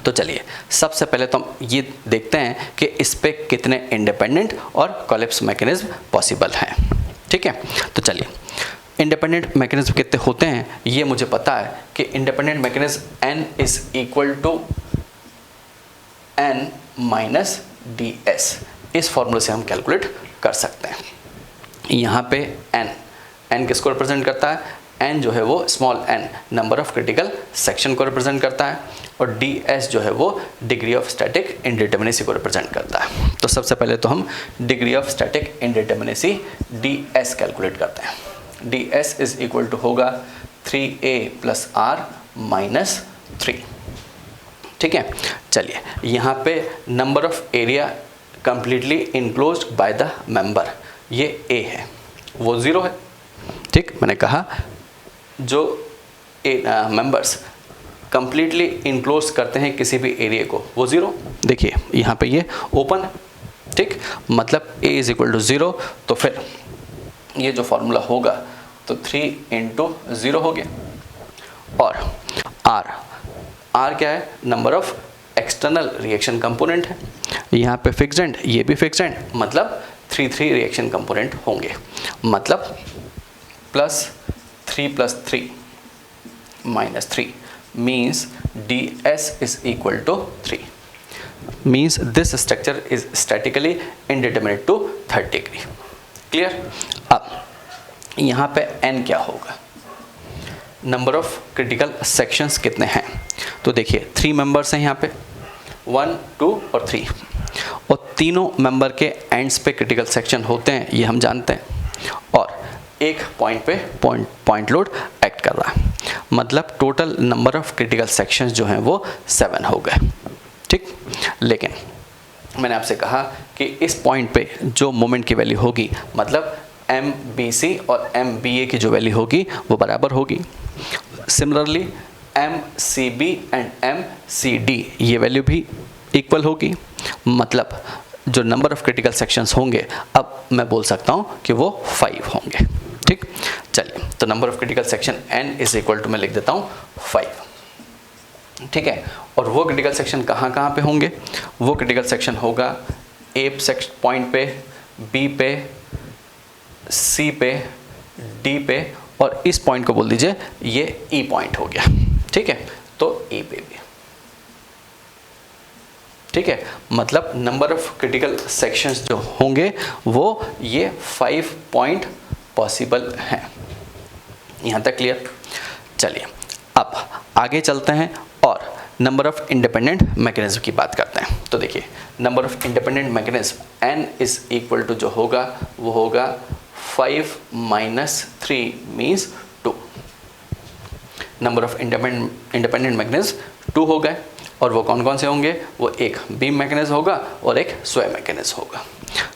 तो चलिए सबसे पहले तो हम ये देखते हैं कि इस पे कितने इंडिपेंडेंट और कोलैप्स मैकेनिज्म पॉसिबल हैं। ठीक है, तो चलिए इंडिपेंडेंट मैकेनिज्म कितने होते हैं ये मुझे पता है कि independent mechanism N is equal to N minus DS, इस फॉर्मूले से हम कैलकुलेट कर सकते हैं। यहाँ पे N किसको रिप्रेजेंट करता है? n जो है वो small n number of critical section को रिप्रेजेंट करता है, और ds जो है वो डिग्री ऑफ स्टैटिक इंडिटर्मिनेसी को रिप्रेजेंट करता है। तो सबसे पहले तो हम degree of static indeterminacy ds calculate करते हैं। ds इज इक्वल टू होगा 3a प्लस r माइनस 3। ठीक है, चलिए यहाँ पे number of area completely enclosed by the member, ये a है, वो 0 है। ठीक, मैंने कहा जो मेंबर्स कंप्लीटली इनक्लोज करते हैं किसी भी एरिया को वो 0। देखिए यहाँ पे ये ओपन है, ठीक, मतलब a इज इक्वल टू 0, तो फिर ये जो फॉर्मूला होगा तो 3 इंटू 0 हो गया, और r क्या है, number of external reaction component है, यहाँ पे फिक्स्ड, ये भी फिक्स्ड, मतलब 3 रिएक्शन कंपोनेंट होंगे, मतलब +3 + 3 -3 means ds is equal to 3, means this structure is statically indeterminate to 3rd degree। Clear. अब यहाँ पे n क्या होगा, नंबर ऑफ क्रिटिकल सेक्शंस कितने हैं, तो देखिए 3 मेंबर्स हैं यहाँ पे, 1 2 और 3, और तीनों मेंबर के एंड्स पे क्रिटिकल सेक्शन होते हैं, ये हम जानते हैं, और एक पॉइंट पे पॉइंट लोड एक्ट कर रहा है, मतलब total number of critical sections जो हैं वो 7 हो गए। ठीक, लेकिन मैंने आपसे कहा कि इस पॉइंट पे जो मोमेंट की वैल्यू होगी, मतलब MBC और MBA की जो वैल्यू होगी वो बराबर होगी। सिमिलरली MCB एंड MCD ये वैल्यू भी इक्वल होगी, मतलब जो नंबर ऑफ क्रिटिकल सेक्शंस होंगे अब मैं बोल सकता हूँ कि वो 5 होंगे। ठीक, चलिए तो number of critical section n is equal to मैं लिख देता हूँ 5। ठीक है, और वो क्रिटिकल सेक्शन कहाँ कहाँ पे होंगे, वो क्रिटिकल सेक्शन होगा A पॉइंट पे, B पे, C पे, D पे, और इस पॉइंट को बोल दीजिए ये E पॉइंट हो गया। ठीक है, तो E पे भी, ठीक है, मतलब नंबर ऑफ क्रिटिकल सेक्शंस जो होंगे वो ये 5 पॉइंट पॉसिबल हैं। यहाँ तक क्लियर। चलिए अब आगे चलते हैं और नंबर ऑफ इंडिपेंडेंट मैकेनिज्म की बात करते हैं। तो देखिए number of independent mechanism n is equal to जो होगा वो होगा 5 - 3 means 2। Number of independent mechanism 2 हो गए, और वो कौन कौन से होंगे, वो एक बीम मैकेनिज्म होगा और एक स्वय मैकेनिज्म होगा,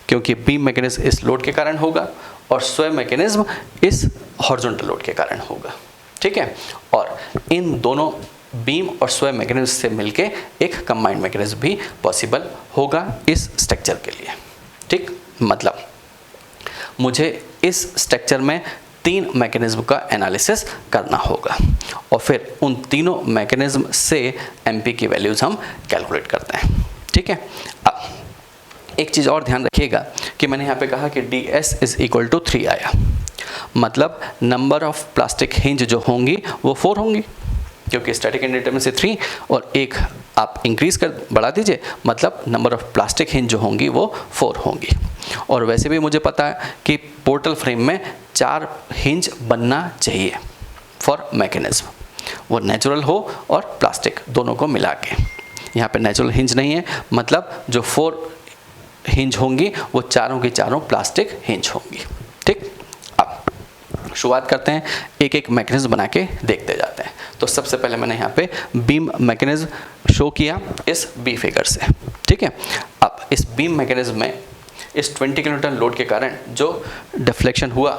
क्योंकि बीम मैकेनिज्म इस लोड के कारण होगा और स्वय मैकेनिज्म इस हॉरिजॉन्टल लोड के कारण होगा। ठीक है, और इन दोनों बीम और स्वय मैकेनिज्म से मिलके एक कंबाइंड मैकेनिज्म भी पॉसिबल होगा इस स्ट्रक्चर के लिए। ठीक, मतलब मुझे इस स्ट्रक्चर में 3 मैकेनिज्म का एनालिसिस करना होगा, और फिर उन तीनों मैकेनिज्म से MP की वैल्यूज़ हम कैलकुलेट करते हैं। ठीक है, अब एक चीज़ और ध्यान रखिएगा कि मैंने यहाँ पे कहा कि ds इज इक्वल टू 3 आया, मतलब नंबर ऑफ प्लास्टिक हिंज जो होंगी वो 4 होंगी, क्योंकि स्टैटिक इंडिटर्मिनेसी 3 और एक आप इंक्रीज कर बढ़ा दीजिए, मतलब नंबर ऑफ प्लास्टिक हिंज जो होंगी वो 4 होंगी। और वैसे भी मुझे पता है कि पोर्टल फ्रेम में 4 हिंज बनना चाहिए फॉर मैकेनिज्म, वो नेचुरल हो और प्लास्टिक दोनों को मिला के। यहाँ पे नेचुरल हिंज नहीं है, मतलब जो 4 हिंज होंगी वो चारों की चारों प्लास्टिक हिंज होंगी। ठीक, अब शुरुआत करते हैं, एक एक मैकेनिज्म बना के देखते जाते हैं। तो सबसे पहले मैंने यहाँ पे बीम मैकेनिज्म शो किया इस बी फिगर से। ठीक है, अब इस बीम मैकेनिज्म में इस 20 किलोन्यूटन लोड के कारण जो डिफ्लेक्शन हुआ,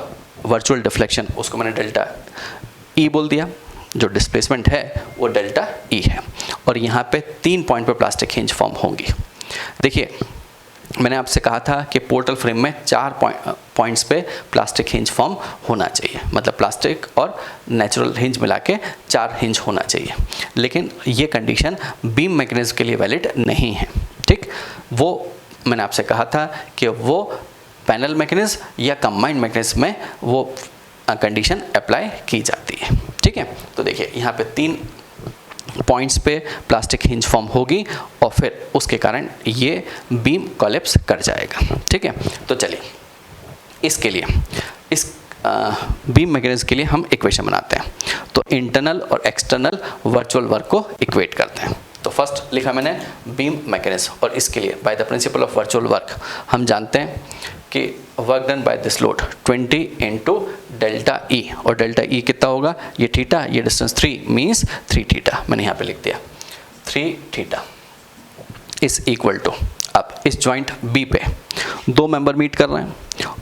वर्चुअल डिफ्लेक्शन, उसको मैंने डेल्टा ई बोल दिया, जो डिस्प्लेसमेंट है वो डेल्टा ई है, और यहाँ पे 3 पॉइंट पे प्लास्टिक हिंज फॉर्म होंगी। देखिए मैंने आपसे कहा था कि पोर्टल फ्रेम में 4 पॉइंट्स पे प्लास्टिक हिंज फॉर्म होना चाहिए, मतलब प्लास्टिक और नेचुरल हिंज मिला के 4 हिंज होना चाहिए, लेकिन ये कंडीशन बीम मैकेनिज्म के लिए वैलिड नहीं है। ठीक, वो मैंने आपसे कहा था कि वो पैनल मैकेनिज्म या कंबाइंड मैकेनिज्म में वो कंडीशन अप्लाई की जाती है। ठीक है, तो देखिए यहाँ पे 3 पॉइंट्स पे प्लास्टिक हिंज फॉर्म होगी और फिर उसके कारण ये बीम कोलैप्स कर जाएगा। ठीक है, तो चलिए इसके लिए इस बीम मैकेनिज्म के लिए हम इक्वेशन बनाते हैं, तो इंटरनल और एक्सटर्नल वर्चुअल वर्क को इक्वेट करते हैं। तो फर्स्ट लिखा मैंने बीम मैकेनिज्म, और इसके लिए bye the principle of virtual work हम जानते हैं कि work done by this load 20 into delta E, और डेल्टा ई कितना होगा, ये थीटा, ये डिस्टेंस 3 मीन्स 3 थीटा, मैंने यहाँ पे लिख दिया 3 थीटा इज इक्वल टू, अब इस जॉइंट बी पे दो मेंबर मीट कर रहे हैं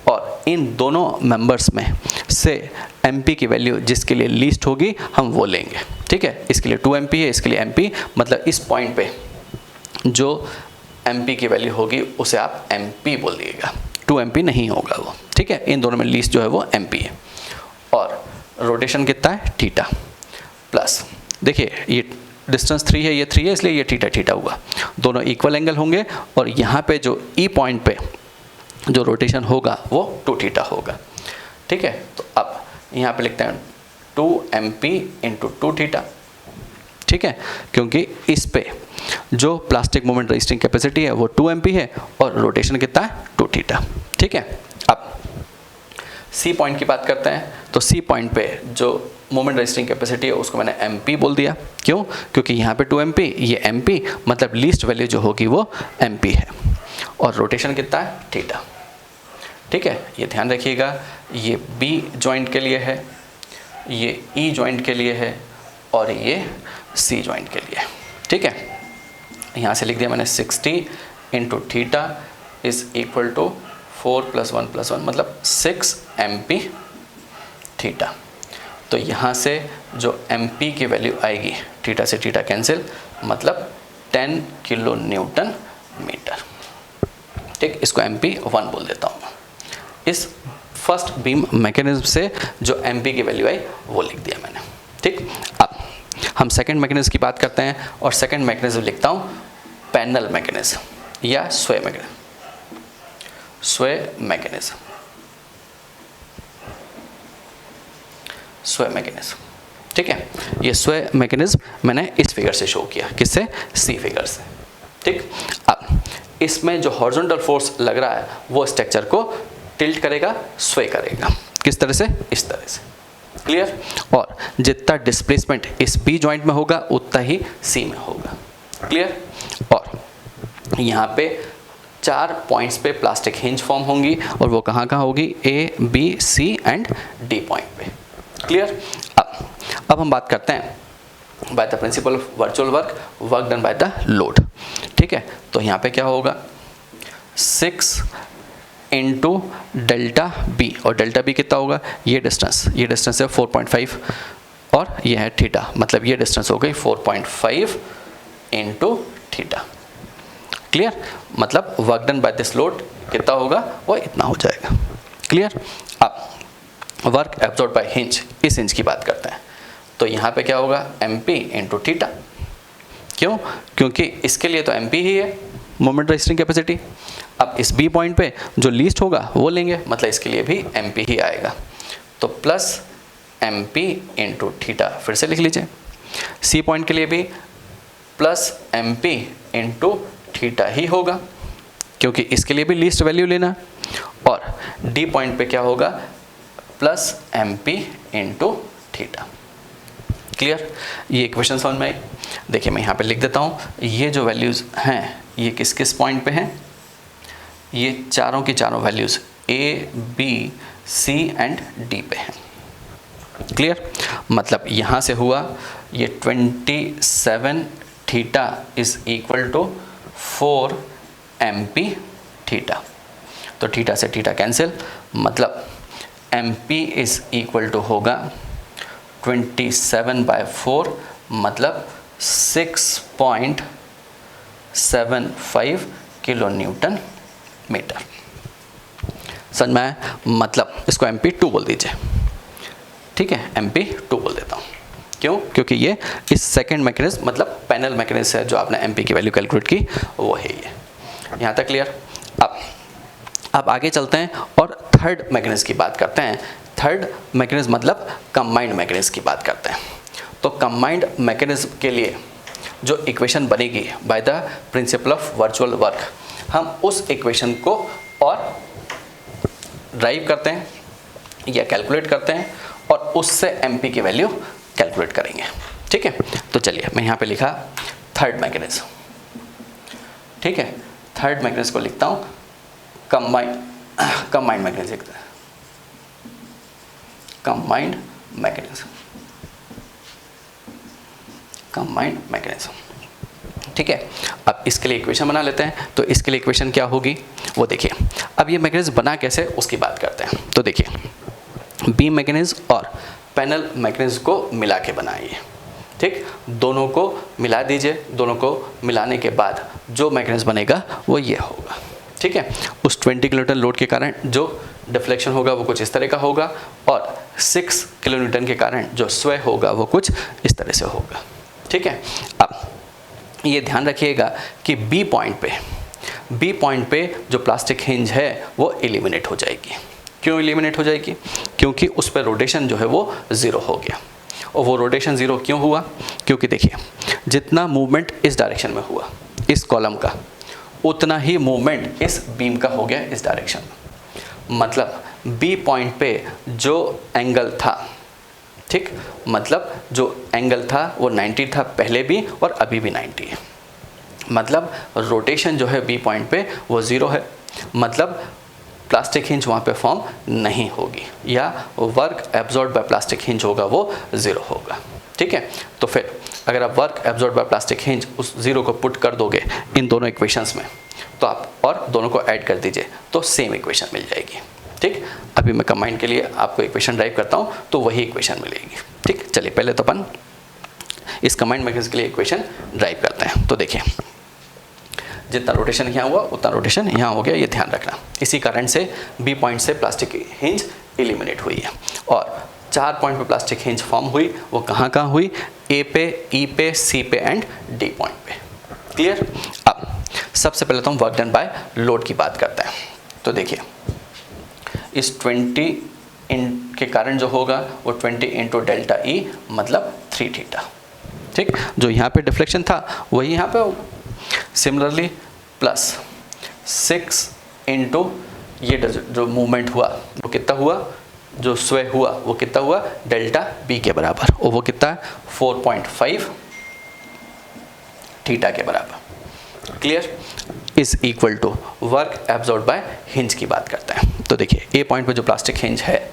और इन दोनों मेंबर्स में से एमपी की वैल्यू जिसके लिए लीस्ट होगी हम वो लेंगे, ठीक है। इसके लिए 2 एमपी है, इसके लिए एमपी, मतलब इस पॉइंट पे जो एमपी की वैल्यू होगी उसे आप एमपी बोल दीजिएगा, 2 एमपी नहीं होगा वो, ठीक है। इन दोनों में लीस्ट जो है वो एमपी है, और रोटेशन कितना है थीटा, प्लस देखिए ये डिस्टेंस 3 है, ये 3 है, इसलिए ये थीटा थीटा हुआ, दोनों इक्वल एंगल होंगे, और यहाँ पे जो ई पॉइंट पे जो रोटेशन होगा वो 2 थीटा होगा, ठीक है। तो अब यहाँ पे लिखते हैं 2 एमपी इंटू 2 थीटा, ठीक है, क्योंकि इस पे जो प्लास्टिक मोमेंट रजिस्टिंग कैपेसिटी है वो 2 एमपी है और रोटेशन कितना है 2 थीटा, ठीक है। अब सी पॉइंट की बात करते हैं, तो सी पॉइंट पे जो मोमेंट रजिस्टिंग कैपेसिटी है उसको मैंने एमपी बोल दिया, क्यों, क्योंकि यहाँ पे 2 एमपी, ये एमपी, मतलब लीस्ट वैल्यू जो होगी वो एमपी है, और रोटेशन कितना है थीटा, ठीक है। ये ध्यान रखिएगा, ये बी जॉइंट के लिए है, ये ई जॉइंट के लिए है, और ये सी जॉइंट के लिए, ठीक है। यहाँ से लिख दिया मैंने 60 into theta is equal to 4 + 1 + 1 मतलब 6 एमपी थीटा। तो यहाँ से जो एमपी की वैल्यू आएगी, थीटा से थीटा कैंसिल, मतलब 10 किलो न्यूटन मीटर, ठीक। इसको एमपी 1 बोल देता हूँ। इस फर्स्ट बीम मैकेनिज्म से जो एमपी की वैल्यू आई वो लिख दिया मैंने, ठीक। अब हम सेकंड मैकेनिज्म की बात करते हैं, और सेकंड मैकेनिज्म लिखता हूँ पैनल मैकेनिज्म या स्वै मैकेनिज्म, स्वै मैकेनिज्म, स्वै मैकेनिज्म, ठीक है। ये स्वै मैकेनिज्म मैंने इस फिगर से शो किया, किससे, सी फिगर से, ठीक। अब इसमें जो हॉरिजॉन्टल फोर्स लग रहा है वो स्ट्रक्चर को टिल्ट करेगा, स्वै करेगा, किस तरह से, इस तरह से, क्लियर। और जितना डिस्प्लेसमेंट इस बी जॉइंट में होगा उतना ही सी में होगा, क्लियर। और यहाँ पे 4 पॉइंट्स पे प्लास्टिक हिंज फॉर्म होंगी, और वो कहाँ कहाँ होगी, A B C and D point पे, क्लियर। अब हम बात करते हैं by the principle of virtual work, work done by the load, ठीक है। तो यहाँ पे क्या होगा, 6 इंटू डेल्टा बी, और डेल्टा बी कितना होगा, ये डिस्टेंस है 4.5, और ये है थीटा, मतलब ये डिस्टेंस हो गई 4.5 इंटू थीटा, क्लियर। मतलब work done by this load कितना होगा, वो इतना हो जाएगा, क्लियर। अब वर्क एब्जॉर्ब बाय हिंज, इस हिंज की बात करते हैं, तो यहाँ पे क्या होगा, एमपी इंटू थीटा, क्यों, क्योंकि इसके लिए तो एमपी ही है मोमेंट रजिस्टिंग कैपेसिटी। अब इस बी पॉइंट पे जो लीस्ट होगा वो लेंगे, मतलब इसके लिए भी एमपी ही आएगा, तो प्लस एमपी इंटू थीटा, फिर से लिख लीजिए। सी पॉइंट के लिए भी प्लस एमपी इंटू थीटा ही होगा, क्योंकि इसके लिए भी लीस्ट वैल्यू लेना, और डी पॉइंट पे क्या होगा, plus MP into theta, clear. ये इक्वेशन समझ में आई। देखिए मैं यहाँ पे लिख देता हूँ, ये जो वैल्यूज़ हैं ये किस किस पॉइंट पे हैं, ये चारों की चारों values A B C and D पे हैं, क्लियर। मतलब यहाँ से हुआ ये 27 theta is equal to 4 MP theta, तो थीटा से थीटा कैंसिल, मतलब एमपी इज इक्वल टू होगा 27/4, मतलब 6.75 किलो न्यूटन मीटर, समझ में आया। मतलब इसको MP2 बोल दीजिए, ठीक है, MP2 बोल देता हूँ, क्यों, क्योंकि ये इस सेकंड मैकेनिज्म मतलब पैनल मैकेनिज्म है, जो आपने MP की वैल्यू कैलकुलेट की वो है ये, यहाँ तक क्लियर। अब आगे चलते हैं और थर्ड मैकेनिज्म की बात करते हैं। थर्ड मैकेनिज्म मतलब कंबाइंड मैकेनिज्म की बात करते हैं। तो कंबाइंड मैकेनिज्म के लिए जो इक्वेशन बनेगी bye the principle of virtual work, हम उस इक्वेशन को और ड्राइव करते हैं या कैलकुलेट करते हैं और उससे एमपी की वैल्यू कैलकुलेट करेंगे। ठीक है, तो चलिए मैं यहाँ पे लिखा थर्ड मैकेनिज्म। ठीक है, थर्ड मैकेनिज्म को लिखता हूँ कंबाइंड मैकेनिज्म। Combined mechanism. ठीक है, अब इसके लिए इक्वेशन बना लेते हैं। तो इसके लिए इक्वेशन क्या होगी वो देखिए। अब ये मैकेनिज्म बना कैसे उसकी बात करते हैं। तो देखिए बीम मैकेनिज्म और पैनल मैकेनिज्म को मिला के बनाइए। ठीक, दोनों को मिला दीजिए। दोनों को मिलाने के बाद जो मैकेनिज्म बनेगा वो ये होगा। ठीक है, उस 20 किलोन्यूटन लोड के कारण जो डिफ्लेक्शन होगा वो कुछ इस तरह का होगा और 6 किलोन्यूटन के कारण जो स्वे होगा वो कुछ इस तरह से होगा। ठीक है, अब ये ध्यान रखिएगा कि बी पॉइंट पे जो प्लास्टिक हिंज है वो एलिमिनेट हो जाएगी। क्यों एलिमिनेट हो जाएगी? क्योंकि उस पर रोटेशन जो है वो ज़ीरो हो गया। और वो रोटेशन ज़ीरो क्यों हुआ? क्योंकि देखिए जितना मूवमेंट इस डायरेक्शन में हुआ इस कॉलम का, उतना ही मूवमेंट इस बीम का हो गया इस डायरेक्शन में। मतलब बी पॉइंट पे जो एंगल था, ठीक, मतलब जो एंगल था वो 90 था पहले भी और अभी भी 90 है। मतलब रोटेशन जो है बी पॉइंट पे वो ज़ीरो है। मतलब प्लास्टिक हिंज वहाँ पे फॉर्म नहीं होगी या work absorb bye plastic hinge होगा वो ज़ीरो होगा। ठीक है, तो फिर अगर आप work absorb bye plastic hinge उस ज़ीरो को पुट कर दोगे इन दोनों इक्वेशंस में, तो आप और दोनों को ऐड कर दीजिए तो सेम इक्वेशन मिल जाएगी। ठीक, अभी मैं कंबाइन के लिए आपको इक्वेशन ड्राइव करता हूँ तो वही इक्वेशन मिलेगी। ठीक, चलिए पहले तो अपन इस कंबाइंड मैकेनिज्म के लिए इक्वेशन ड्राइव करते हैं। तो देखिए जितना रोटेशन यहाँ हुआ उतना रोटेशन यहाँ हो गया, ये ध्यान रखना। इसी कारण से बी पॉइंट से प्लास्टिक की हिंज एलिमिनेट हुई है और 4 पॉइंट पे प्लास्टिक हिंज फॉर्म हुई। वो कहाँ कहाँ हुई? ए पे, ई पे, सी पे एंड डी पॉइंट पे। क्लियर? अब सबसे पहले तो हम वर्क डन बाय लोड की बात करते हैं। तो देखिए इस 20 के कारण जो होगा वो 20 इंटू डेल्टा ई मतलब 3 थीटा। ठीक, जो यहाँ पे डिफ्लेक्शन था वही यहाँ पे होगा। सिमिलरली प्लस 6 इंटू ये जो मूवमेंट हुआ वो कितना हुआ, जो स्वे हुआ वो कितना हुआ, डेल्टा बी के बराबर, और वो कितना है 4.5 थीटा के बराबर। Clear? Is equal to work absorb by hinge की बात करते हैं। तो देखिए ए पॉइंट पे जो प्लास्टिक हिंज है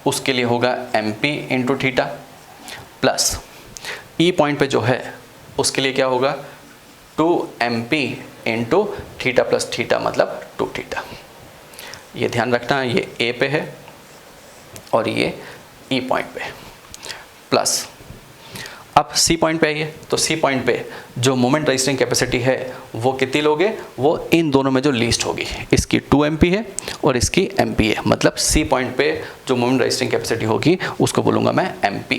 उसके लिए होगा M P into theta, plus E point पे जो है उसके लिए क्या होगा 2mp into theta plus theta मतलब 2 थीटा। ये ध्यान रखना, ये ए पे है और ये ई पॉइंट पे, प्लस अब सी पॉइंट पे आइए। तो सी पॉइंट पे जो मोमेंट रजिस्टिंग कैपेसिटी है वो कितनी लोगे, वो इन दोनों में जो लीस्ट होगी, इसकी 2mp है और इसकी mp है। मतलब सी पॉइंट पे जो मोमेंट रजिस्टिंग कैपेसिटी होगी उसको बोलूँगा मैं mp।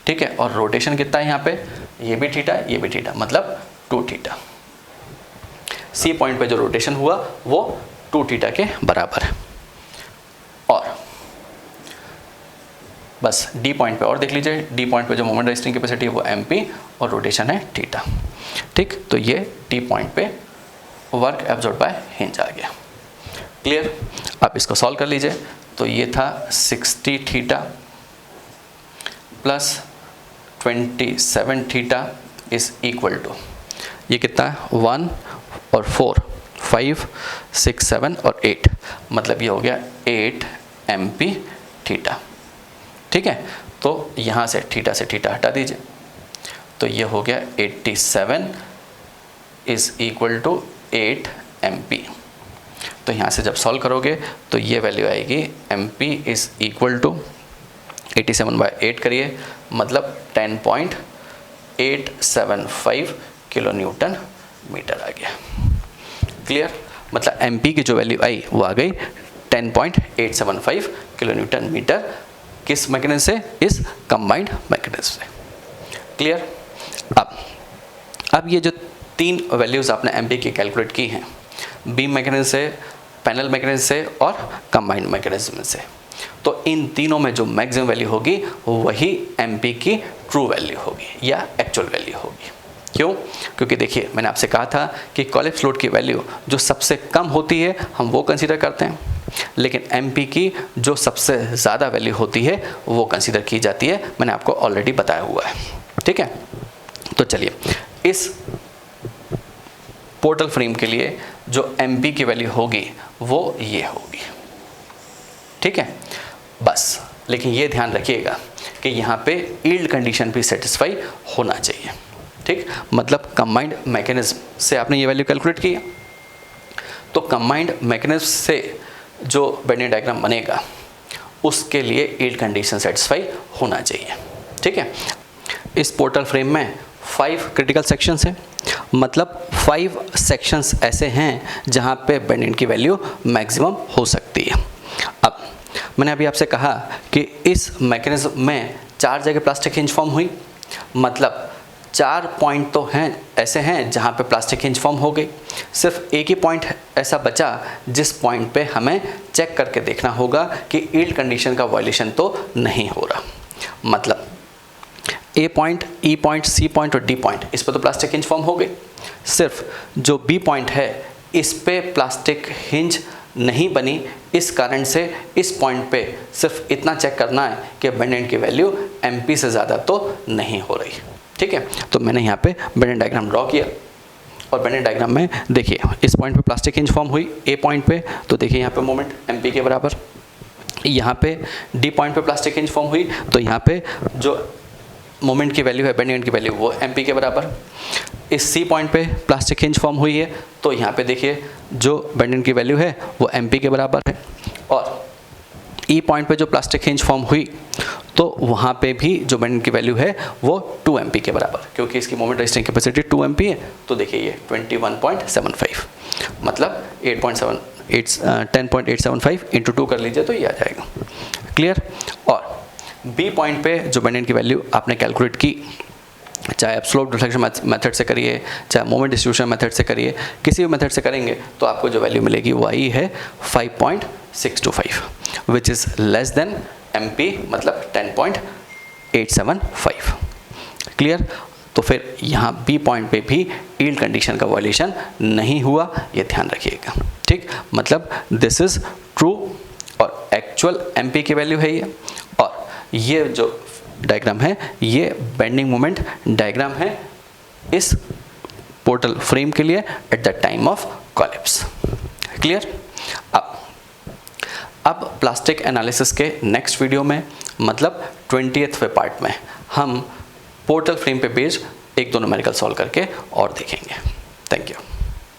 ठीक है, और रोटेशन कितना है यहाँ पे, ये भी थीटा ये भी थीटा मतलब 2 थीटा। सी पॉइंट पे जो रोटेशन हुआ वो 2 थीटा के बराबर है। और बस डी पॉइंट पे और देख लीजिए, डी पॉइंट पे जो मोमेंट रजिस्टिंग कैपेसिटी है वो mp और रोटेशन है थीटा। ठीक, तो ये डी पॉइंट पे वर्क एब्जॉर्ब बाय हिंज आ गया। क्लियर? आप इसको सॉल्व कर लीजिए। तो ये था 60 theta plus 27 theta is equal to, ये कितना है 1 और 4, 5, 6, 7 और 8, मतलब ये हो गया 8 mp थीटा। ठीक है, तो यहाँ से थीटा हटा दीजिए तो ये हो गया 87 इज इक्वल टू 8 mp। तो यहाँ से जब सॉल्व करोगे तो ये वैल्यू आएगी mp इज इक्वल टू 87/8 करिए मतलब 10.875 किलो न्यूटन मीटर आ गया। क्लियर? मतलब mp की जो वैल्यू आई वो आ गई 10.875 किलो न्यूटन मीटर। किस मैकेनिज्म से? इस कंबाइंड मैकेनिज्म से। क्लियर? अब ये जो 3 वैल्यूज़ आपने mp की कैलकुलेट की हैं, बीम मैकेनिज्म से, पैनल मैकेनिज्म से और कंबाइंड मैकेनिज्म से, तो इन तीनों में जो मैक्सिमम वैल्यू होगी वही mp की ट्रू वैल्यू होगी या एक्चुअल वैल्यू होगी। क्यों? क्योंकि देखिए मैंने आपसे कहा था कि कोलैप्स लोड की वैल्यू जो सबसे कम होती है हम वो कंसीडर करते हैं। लेकिन MP की जो सबसे ज़्यादा वैल्यू होती है वो कंसीडर की जाती है, मैंने आपको ऑलरेडी बताया हुआ है। ठीक है, तो चलिए इस पोर्टल फ्रेम के लिए जो MP की वैल्यू होगी वो ये होगी। ठीक है, बस लेकिन ये ध्यान रखिएगा कि यहाँ पे यील्ड कंडीशन भी सेटिस्फाई होना चाहिए। ठीक, मतलब कंबाइंड मैकेनिज्म से आपने ये वैल्यू कैलकुलेट किया, तो कंबाइंड मैकेनिज्म से जो बेंडिंग डायग्राम बनेगा उसके लिए यील्ड कंडीशन सेटिस्फाई होना चाहिए। ठीक है, इस पोर्टल फ्रेम में 5 क्रिटिकल सेक्शंस हैं, मतलब 5 सेक्शंस ऐसे हैं जहाँ पे बेंडिंग की वैल्यू मैक्सिमम हो सकती है। अब मैंने अभी आपसे कहा कि इस मैकेनिज्म में 4 जगह प्लास्टिक हिंज फॉर्म हुई, मतलब 4 पॉइंट तो हैं ऐसे हैं जहाँ पे प्लास्टिक हिंज फॉर्म हो गई। सिर्फ एक ही पॉइंट ऐसा बचा जिस पॉइंट पे हमें चेक करके देखना होगा कि यील्ड कंडीशन का वायलेशन तो नहीं हो रहा। मतलब A point, E point, C point और D पॉइंट, इस पर तो प्लास्टिक हिंज फॉर्म हो गई। सिर्फ जो B पॉइंट है इस पे प्लास्टिक हिंज नहीं बनी, इस कारण से इस पॉइंट पे सिर्फ इतना चेक करना है कि बेंडिंग की वैल्यू MP से ज़्यादा तो नहीं हो रही। ठीक है, तो मैंने यहाँ पे बेंडिंग डायग्राम ड्रॉ किया और बेंडिंग डायग्राम में देखिए इस पॉइंट पे प्लास्टिक हिंज फॉर्म हुई A पॉइंट पे, तो देखिए यहाँ पे मोमेंट MP के बराबर। यहाँ पे D पॉइंट पे प्लास्टिक हिंज फॉर्म हुई, तो यहाँ पे जो मोमेंट की वैल्यू है बेंडिंग की वैल्यू वो MP के बराबर। इस C पॉइंट पे प्लास्टिक हिंज फॉर्म हुई है, तो यहाँ पे देखिए जो बेंडिंग की वैल्यू है वो MP के बराबर है। और E पॉइंट पे जो प्लास्टिक हिंज फॉर्म हुई तो वहाँ पे भी जो बेंडिंग की वैल्यू है वो 2 MP के बराबर, क्योंकि इसकी मोमेंट रेजिस्टिंग कैपेसिटी 2 MP है। तो देखिए ये 21.75 मतलब 10.875 इंटू 2 कर लीजिए तो ये आ जाएगा। क्लियर। और B पॉइंट पे जो बेंडिंग की वैल्यू आपने कैलकुलेट की, चाहे आप स्लोप डिफ्लेक्शन मेथड से करिए, चाहे मोमेंट डिस्ट्रीब्यूशन मेथड से करिए, किसी भी मेथड से करेंगे तो आपको जो वैल्यू मिलेगी वो आई है 5.625 which is less than MP, मतलब 10.875। क्लियर। तो फिर यहाँ B पॉइंट पे भी यील्ड कंडीशन का वायलेशन नहीं हुआ, ये ध्यान रखिएगा। ठीक, मतलब दिस इज़ ट्रू और एक्चुअल MP की वैल्यू है ये। और ये जो डायग्राम है ये बेंडिंग मोमेंट डायग्राम है इस पोर्टल फ्रेम के लिए at the time of collapse. Clear. अब प्लास्टिक एनालिसिस के नेक्स्ट वीडियो में, मतलब 20वें पार्ट में, हम पोर्टल फ्रेम पे बेस्ड 1-2 न्यूमेरिकल सॉल्व करके और देखेंगे। Thank you.